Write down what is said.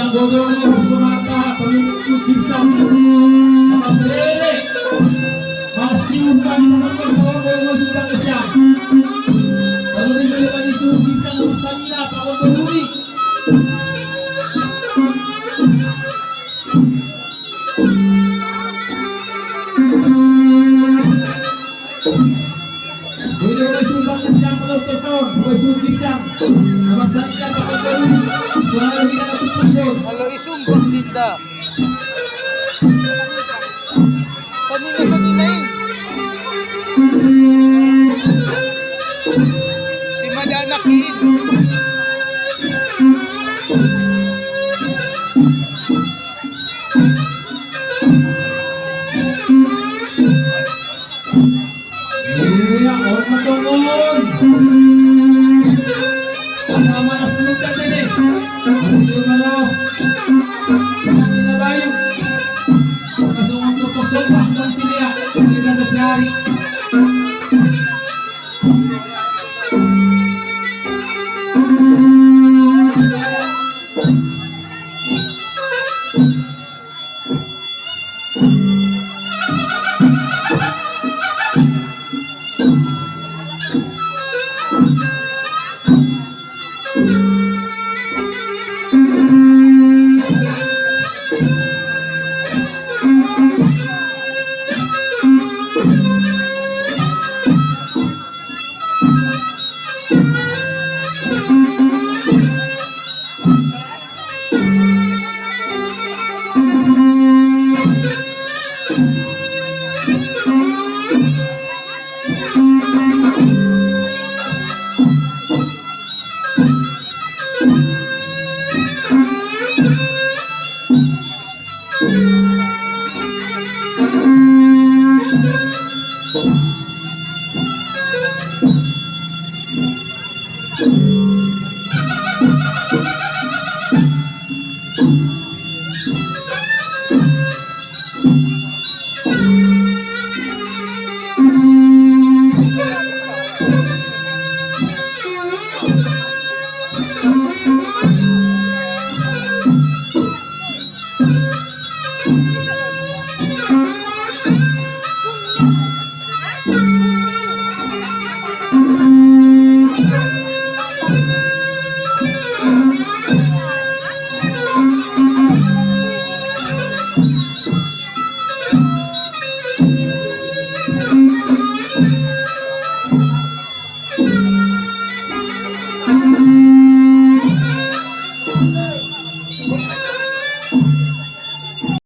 Ang gobernador sumata pamimpisan mapapere masiukan menonton gobernador sudah kesyang kalau diberikan disuruhkan urusannya kawan berduri Gobernador sudah kesyang menonton suruhkan urusannya kawan berduri suara kita berkumpul. Kalau isumbang tinda. Sanina eh. Si Madanakin. Iya, orang matulog. Ang mga nasunugan din eh. Ang mga